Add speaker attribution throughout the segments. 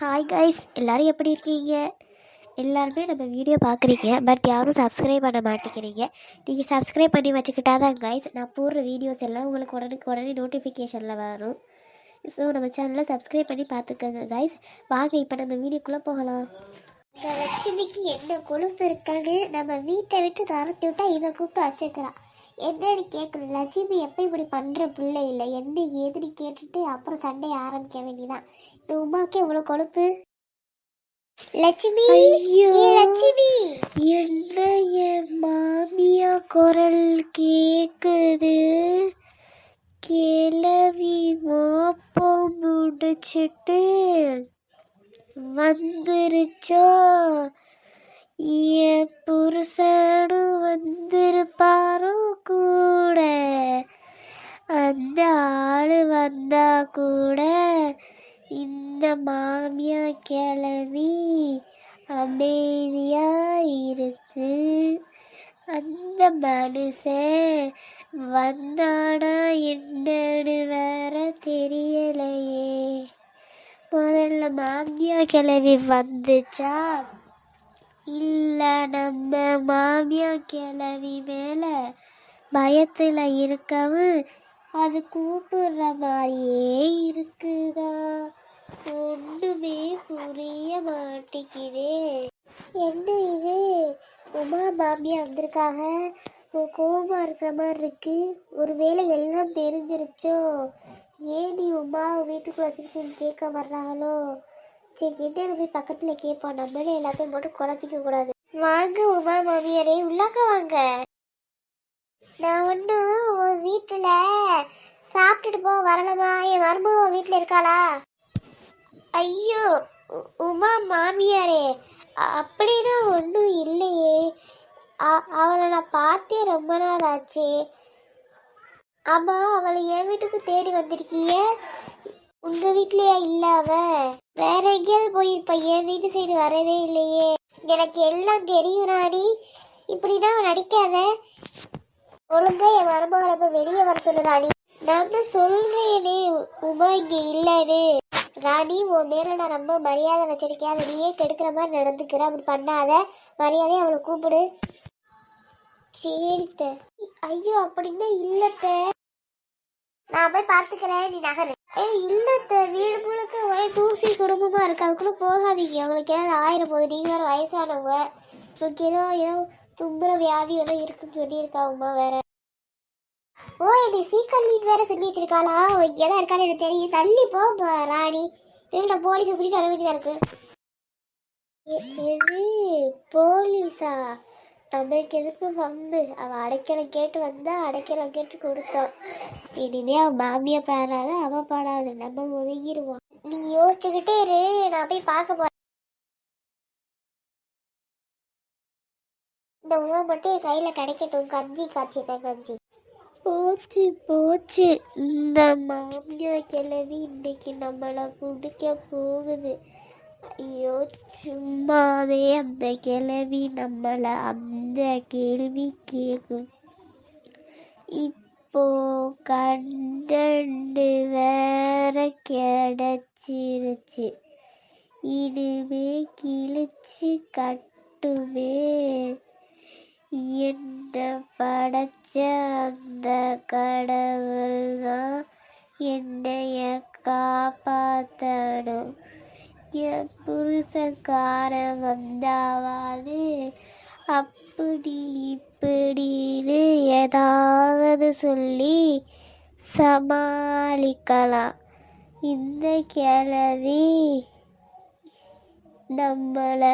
Speaker 1: Hi guys, எல்லோரும் எப்படி இருக்கீங்க? எல்லாருமே நம்ம வீடியோ பார்க்குறீங்க, பட் யாரும் சப்ஸ்கிரைப் பண்ண மாட்டேங்கிறீங்க. நீங்கள் சப்ஸ்கிரைப் பண்ணி வச்சுக்கிட்டா தான் கைஸ் நான் போடுற வீடியோஸ் எல்லாம் உங்களுக்கு உடனே நோட்டிஃபிகேஷனில் வரும். ஸோ நம்ம சேனலை சப்ஸ்கிரைப் பண்ணி பார்த்துக்கோங்க கைஸ். வாங்க இப்போ நம்ம வீடியோக்குள்ளே போகலாம். இந்த லட்சுமிக்கு என்ன கொழுப்பு இருக்கான்னு நம்ம வீட்டை விட்டு தரத்தி விட்டா இதை கூப்பிட்டு வச்சுக்கிறான். என்னன்னு கேட்கணும். லட்சுமி எப்போ இப்படி பண்ணுற பிள்ளை இல்லை, என்ன ஏதுன்னு கேட்டுட்டு அப்புறம் சண்டையை ஆரம்பிக்க வேண்டியதான். இந்த உமாக்கே இவ்வளோ கொழுப்பு. லட்சுமி, லட்சுமி, என்ன என் மாமியா குரல் கேக்குது? கிளவி மோப்பம் முடிச்சிட்டு வந்துருச்சோ? என் புருஷனும் வந்திருப்பாரோ கூட. அந்த ஆளு வந்தா கூட இந்த மாமியா கிளவி அமைதியா இருக்கு. அந்த மனுஷன் வந்தானா என்னன்னு வேற தெரியலையே. முதல்ல மாமியா கிளவி வந்துச்சா இல்லை நம்ம மாமியா கிளவி மேலே பயத்தில் இருக்கவும் அது கூப்பிடுற மாதிரியே இருக்குதா? ஒன்றுமே புரிய மாட்டேங்குதே. என்ன இது, உமா மாமியா வந்திருக்காக, கோபமாக இருக்கிற மாதிரி இருக்கு. ஒருவேளை எல்லாம் தெரிஞ்சிருச்சோ? ஏன் நீ உமா வீட்டுக்குள்ள வச்சிருக்கேன்னு கேட்க வர்றாங்களோ? சரி, என்ன போய் பக்கத்தில் கேட்போம். நம்மளே எல்லாத்தையும் போட்டு குழப்பிக்க கூடாது. வாங்க உமா மாமியாரே, உள்ளாக்க வாங்க. நான் ஒன்றும் உன் வீட்டில் சாப்பிட்டுட்டு போக வரலமா? என் மருமக வீட்டில் இருக்காளா? ஐயோ உமா மாமியாரே, அப்படின்னா ஒன்றும் இல்லையே. அவளை நான் பார்த்தே ரொம்ப நாள் ஆச்சு. ஆமாம், அவளை என் வீட்டுக்கு தேடி வந்திருக்கீங்க. உங்க வீட்லயா இல்ல? அவ வேற எங்கேயாவது போயிருப்பா. என் வீட்டு சைடு வரவே இல்லையே. எனக்கு எல்லாம் தெரியும் ராணி, இப்படிதான் நடிக்காத. ஒழுங்கா என் மருமகளை போய் வெளியே வர சொல்லு ராணி. நான் தான் சொல்றேனே உமா இங்க இல்லன்னு. ராணி, உன் மேல நான் ரொம்ப மரியாதை வச்சிருக்கேன். அதை நீயே கெடுக்கிற மாதிரி நடந்துக்கிற. அப்படி பண்ணாத. மரியாதையை அவளை கூப்பிடு. சரித்த. ஐயோ அப்படின்னா இல்லத்த, நான் போய் பார்த்துக்கிறேன், நீ நகரு. இல்லத்த, வீடு முழுக்க ஒரே தூசி குடும்பமா இருக்கு. அதுக்குள்ள போகாதீங்க. உங்களுக்கு ஏதாவது ஆயிரம் போகுது. நீங்க வேற வயசானவங்க. உங்களுக்கு ஏதோ தும்புற வியாதி ஏதோ இருக்குன்னு சொல்லியிருக்காவுமா வேற. ஓ, என்னை சீக்கிரம் வேற சொல்லி வச்சிருக்காளா? இங்கதான் இருக்கான்னு எனக்கு தெரியும். தள்ளி போ ராணி, இல்லை போலீஸை கூட்டிட்டு வர வேண்டியதா இருக்கு. எது போலீஸா? நமக்கு எதுக்கு வம்பு? அவள் அடைக்கலம் கேட்டு வந்தா அடைக்கலம் கேட்டு கொடுத்தோம். இனிமே அவன் மாமியா பாடாத, அவ பாடாது, நம்ம ஒதுங்கிடுவோம். நீ யோசிச்சுக்கிட்டே இரு, நான் போய் பார்க்க போறேன். இந்த உமா மட்டும் என் கையில கிடைக்கட்டும். கஞ்சி காய்ச்சிட்டேன். கஞ்சி போச்சு போச்சு. இந்த மாமியா கிளவி இன்னைக்கு நம்மளை பிடிக்க போகுது. ஐயோ, சும்மாவே அந்த கிளவி நம்மளை அந்த கேள்வி கேட்கும். இப்போ கண்டண்டு வேற கிடைச்சிருச்சு. இனிமே கிழிச்சு கட்டுமே. என்ன படைச்ச அந்த கடவுள் தான் என்னைய காப்பாற்றணும். என் புருஷக்காரன் வந்தாவது அப்படி இப்படின்னு ஏதாவது சொல்லி சமாளிக்கலாம். இந்த கிழவி நம்மளை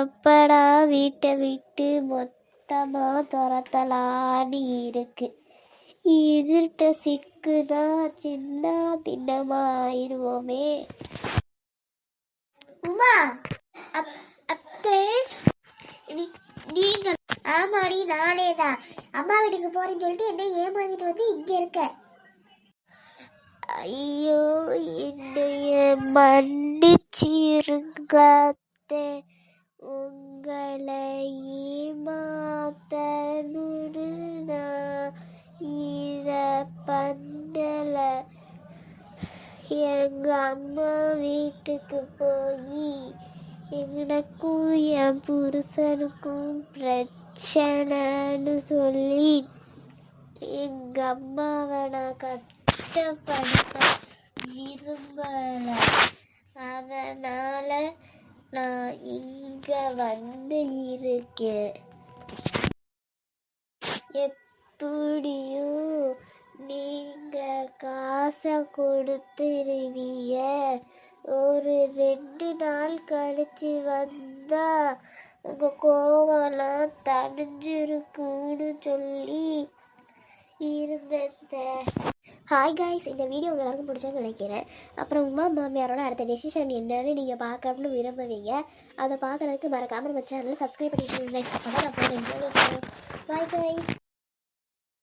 Speaker 1: எப்படா வீட்டை விட்டு மொத்தமாக துரத்தலான்னு இருக்கு. இதுட்ட சிக்குனா சின்ன பின்னமாயிருவோமே. உமா, அத்தை, நீங்க? ஆமாடி, நானே தான். அம்மா வீட்டுக்கு போறேன்னு சொல்லிட்டு என்ன ஏமாத்திட்டு வந்து இங்க இருக்க. ஐயோ, என்னைய மன்னிச்சிருங்க அத்தை. உங்களை ஏமாத்தணும்னு நான் இத பண்ணல. எங்கள் அம்மா வீட்டுக்கு போய் எனக்கும் என் புருஷனுக்கும் பிரச்சனைன்னு சொல்லி எங்கள் அம்மாவை நான் கஷ்டப்படுத்த விரும்பலை. அதனால் நான் இங்கே வந்து இருக்கேன். எப்படியும் நீங்கள் காசை கொடுத்துருவீங்க. ஒரு 2 நாள் கழிச்சு வந்தால் உங்கள் கோவம்லாம் தணிஞ்சிருக்குன்னு சொல்லி இருந்தேன். ஹாய் கைஸ், இந்த வீடியோ உங்கள் எல்லாருக்கும் பிடிச்சோன்னு நினைக்கிறேன். அப்புறம் உமா மாமியாரோட அடுத்த டெசிஷன் என்னன்னு நீங்கள் பார்க்கணும்னு விரும்புவீங்க. அதை பார்க்குறதுக்கு மறக்காமல் நம்ம சேனலை சப்ஸ்கிரைப் பண்ணிட்டு கைஸ். அப்போ தான் நான் போகிறேன். Bye guys.